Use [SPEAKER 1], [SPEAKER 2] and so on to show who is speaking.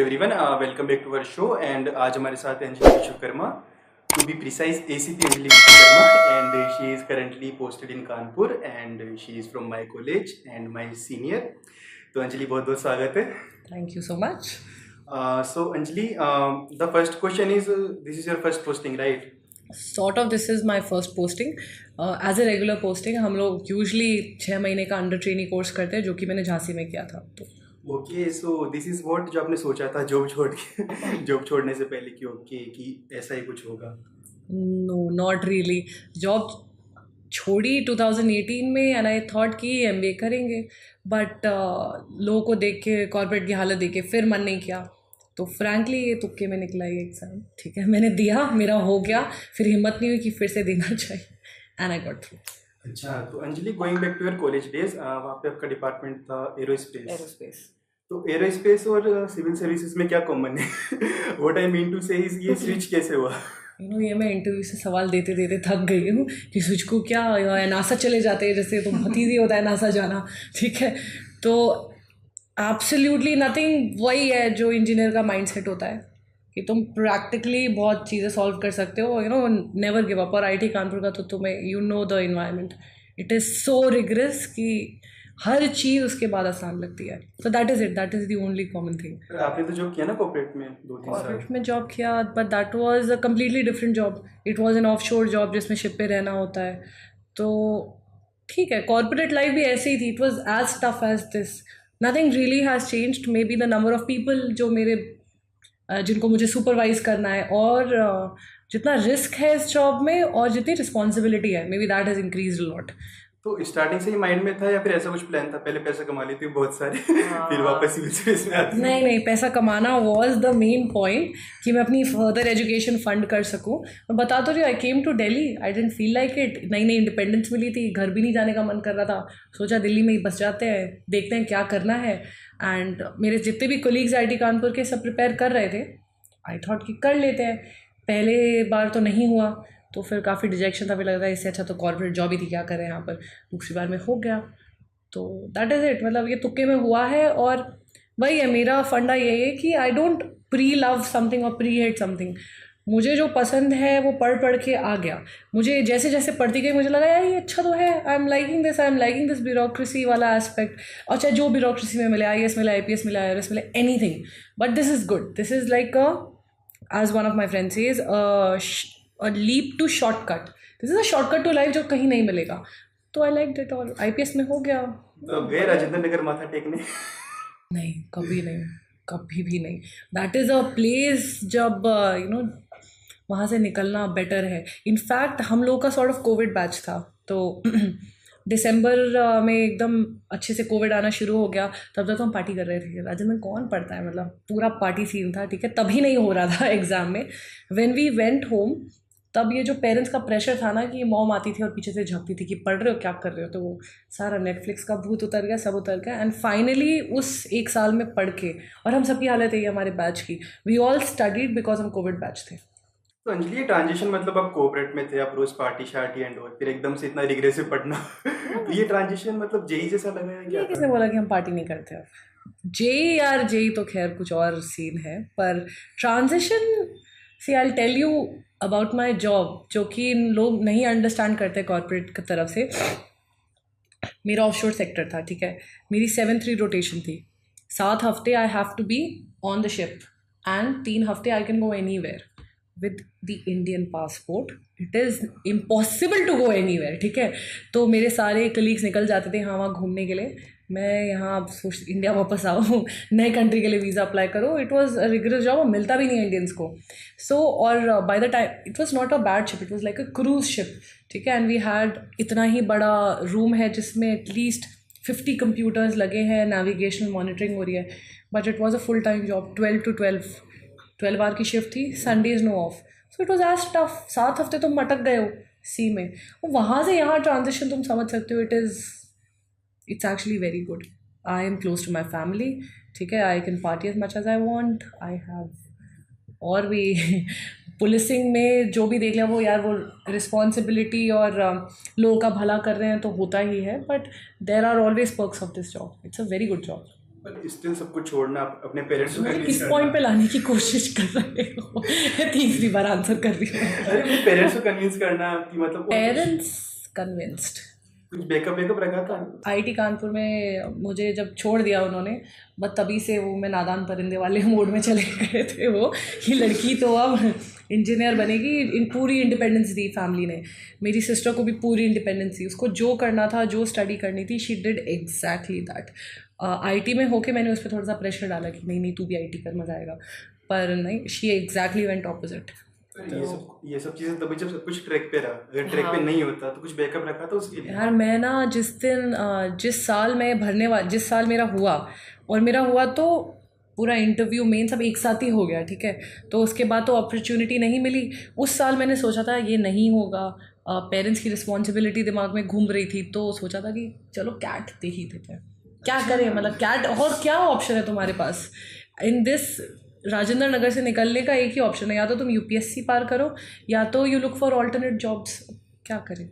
[SPEAKER 1] Everyone, welcome back to our show. And आज हमारे साथ है Anjali Vishwakarma, to be precise ACP Anjali Vishwakarma, and she is currently posted in Kanpur and she is from my college and my senior. तो अंजलि, बहुत बहुत स्वागत है।
[SPEAKER 2] Thank you so much.
[SPEAKER 1] So Anjali, the first question is, this is your first posting, right?
[SPEAKER 2] Sort of this is my first posting as a regular posting. हम लोग usually 6 महीने का under training course करते हैं, जो कि मैंने झांसी में किया था। तो
[SPEAKER 1] okay, so this is what जो आपने सोचा था जॉब छोड़ के जॉब छोड़ने से पहले कि ओके कि ऐसा ही कुछ होगा?
[SPEAKER 2] No, not really. जॉब छोड़ी 2018 में एंड आई थॉट कि MBA करेंगे, बट लोगों को देख के, कॉर्पोरेट की हालत देख के फिर मन नहीं किया। तो फ्रैंकली ये तुक्के में निकला ये एग्ज़ाम। ठीक है, मैंने दिया, मेरा हो गया, फिर हिम्मत नहीं हुई कि फिर से देना चाहिए, एंड आई गॉट थ्रू।
[SPEAKER 1] अच्छा, तो Anjali, going back to your college days, वहाँ पे आपका डिपार्टमेंट था एरोस्पेस। तो एरोस्पेस और सिविल सर्विसेज में क्या कॉमन है? व्हाट आई मीन टू से इज, ये स्विच कैसे हुआ?
[SPEAKER 2] ये मैं इंटरव्यू से सवाल देते देते थक गई हूँ कि तुझको क्या नासा चले जाते हैं जैसे, तो बहुत ईजी होता है नासा जाना। ठीक है, तो एब्सोल्युटली नथिंग वही है जो इंजीनियर का माइंडसेट होता है कि तुम प्रैक्टिकली बहुत चीज़ें सॉल्व कर सकते हो, नेवर गिव अप। और IT कानपुर का तो तुम्हें the environment, it is so rigorous कि हर चीज़ उसके बाद आसान लगती है। So that is it, that is the only common thing.
[SPEAKER 1] आपने तो जॉब किया ना कॉर्पोरेट में 2-3 साल?
[SPEAKER 2] कॉर्पोरेट में जॉब किया, but that was a completely different job. It was an offshore job जिसमें शिप पे रहना होता है। तो ठीक है, कॉर्पोरेट लाइफ भी ऐसे ही थी। It was as tough as this, nothing really has changed. Maybe the number of people जो मेरे जिनको मुझे सुपरवाइज करना है, और जितना रिस्क है इस जॉब में और जितनी रिस्पॉन्सिबिलिटी है, may be that has increase lot.
[SPEAKER 1] तो स्टार्टिंग से ही माइंड में था या फिर ऐसा कुछ प्लान था, पहले पैसा कमा लेती हूँ बहुत सारे फिर वापस सिविल सर्विस में आती हूँ?
[SPEAKER 2] नहीं, पैसा कमाना वॉज द मेन पॉइंट, कि मैं अपनी फर्दर एजुकेशन फंड कर सकूँ। मैं बता तो रही हूँ, I came to Delhi, I didn't feel like it. नई नई इंडिपेंडेंस मिली थी, घर भी नहीं जाने का मन कर रहा था। सोचा दिल्ली में ही बस जाते हैं, देखते हैं क्या करना है। एंड मेरे जितने भी कोलीग्स IT कानपुर के सब प्रिपेयर कर रहे थे, आई थॉट कि कर लेते हैं। पहले बार तो नहीं हुआ, तो फिर काफ़ी डिजेक्शन था, फिर लग रहा है इससे अच्छा तो कॉर्पोरेट जॉब ही थी, क्या करें यहाँ पर। दूसरी बार में हो गया, तो दैट इज़ इट। मतलब ये तुक्के में हुआ है, और वही है मेरा फंडा, यही है कि I don't pre love something और प्री हेट समथिंग। मुझे जो पसंद है वो पढ़ के आ गया। मुझे जैसे जैसे पढ़ती गई मुझे लगा यार ये अच्छा तो है, I am liking this bureaucracy वाला एस्पेक्ट। और चाहे जो ब्यूरोक्रेसी में मिले, IAS मिले, IPS मिले, IRS मिले, anything, but this is good. This is like as one of my friends says, a leap to shortcut. This is a shortcut to life जो कहीं नहीं मिलेगा। तो आई लाइक इट, और IPS में हो गया।
[SPEAKER 1] तो गए राजेंद्र नगर माथा टेकने?
[SPEAKER 2] नहीं, कभी नहीं, कभी भी नहीं। दैट इज़ अ प्लेस जब वहाँ से निकलना बेटर है। इनफैक्ट हम लोग का सॉर्ट ऑफ कोविड बैच था, तो दिसंबर में एकदम अच्छे से कोविड आना शुरू हो गया। तब तक तो हम पार्टी कर रहे थे। राजस्थान में कौन पढ़ता है, मतलब पूरा पार्टी सीन था। ठीक है, तभी नहीं हो रहा था एग्ज़ाम में। व्हेन वी वेंट होम, तब ये जो पेरेंट्स का प्रेशर था ना, कि मॉम आती थी और पीछे से झपती थी कि पढ़ रहे हो, क्या कर रहे हो, तो वो सारा नेटफ्लिक्स का भूत उतर गया, सब उतर गया। एंड फाइनली उस एक साल में पढ़ के, और हम सबकी हालत है हमारे बैच की, वी ऑल स्टडीड बिकॉज हम कोविड बैच थे।
[SPEAKER 1] तो अंजलि, ये ट्रांजिशन मतलब आप कोऑपरेट में थे, आप रोज पार्टी शार्टी एंड और फिर एकदम से इतना रिग्रेसिव पढ़ना तो ये ट्रांजिशन मतलब जेई जैसा लगा है क्या
[SPEAKER 2] ये किसने
[SPEAKER 1] था?
[SPEAKER 2] बोला कि हम पार्टी नहीं करते अब? जेई यार, जेई तो खैर कुछ और सीन है, पर transition, see I tell you about my job, जो कि लोग नहीं अंडरस्टैंड करते कॉर्पोरेट की तरफ से। मेरा ऑफशोर सेक्टर था, ठीक है। मेरी 7-3 रोटेशन थी। 7 हफ्ते I have to be on the ship, and 3 हफ्ते I can go anywhere with the Indian passport. It is impossible to go anywhere, ठीक है। तो मेरे सारे कलीग्स निकल जाते थे हाँ वहाँ घूमने के लिए। मैं यहाँ सोच इंडिया वापस आऊँ, नए कंट्री के लिए वीज़ा अप्लाई करो। It was a rigorous job, मिलता भी नहीं है इंडियंस को। सो और by the time it was not a bad ship, it was like a cruise ship, ठीक है। एंड वी हैड इतना ही बड़ा रूम है जिसमें एटलीस्ट 50 कंप्यूटर्स लगे हैं, नेविगेशनल मॉनिटरिंग हो रही है। But it was a full time job, 12 to 12 hour की शिफ्ट थी, Sundays no off. So it was as tough. 7 हफ्ते तुम अटक गए हो सी में, और वहाँ से यहाँ ट्रांजिशन तुम समझ सकते हो। It's actually very good. I am close to my family, ठीक है। I can party as much as I want. I have और भी पुलिसिंग में जो भी देख लिया, वो यार वो रिस्पॉन्सिबिलिटी और लोगों का भला कर रहे हैं तो होता ही है, but there are always perks of this job. It's a very good job.
[SPEAKER 1] पर स्टिल सब कुछ छोड़ना, अपने पेरेंट्स को
[SPEAKER 2] मुझे
[SPEAKER 1] convince
[SPEAKER 2] किस
[SPEAKER 1] करना।
[SPEAKER 2] पॉइंट पे लाने की कोशिश कर रहे हो? तीसरी बार आंसर कर रही हूँ।
[SPEAKER 1] अरे वो पेरेंट्स को कन्विंस करना कि मतलब
[SPEAKER 2] पेरेंट्स कन्विंस्ड।
[SPEAKER 1] कुछ बैकअप रखा था।
[SPEAKER 2] आईटी कानपुर में मुझे जब छोड़ दिया उन्होंने, बस तभी से वो मैं नादान परिंदे वाले मोड में चले गए थे वो, कि लड़की तो अब इंजीनियर बनेगी। इन पूरी इंडिपेंडेंस दी फैमिली ने, मेरी सिस्टर को भी पूरी इंडिपेंडेंस दी, उसको जो करना था, जो स्टडी करनी थी, she did exactly that. IT में होके मैंने उस पर थोड़ा सा प्रेशर डाला कि नहीं नहीं तू भी आईटी कर, मजा आएगा, पर नहीं, शी एग्जैक्टली वेंट ऑपोजिट।
[SPEAKER 1] ये सब चीजें तभी जब सब कुछ ट्रैक पे रहा, अगर ट्रैक पे नहीं होता तो कुछ बैकअप रखा था उसके लिए।
[SPEAKER 2] यार मैं ना जिस साल मैं जिस साल मेरा हुआ, और मेरा हुआ तो पूरा इंटरव्यू मेन सब एक साथ ही हो गया, ठीक है, तो उसके बाद तो अपॉर्चुनिटी नहीं मिली। उस साल मैंने सोचा था ये नहीं होगा, पेरेंट्स की रिस्पॉन्सिबिलिटी दिमाग में घूम रही थी, तो सोचा था कि चलो कैट देख ही देते हैं, क्या करें, मतलब कैट, और क्या ऑप्शन है तुम्हारे पास इन दिस। राजेंद्र नगर से निकलने का एक ही ऑप्शन है, या तो तुम यूपीएससी पार करो, या तो you look for alternate jobs. क्या करें?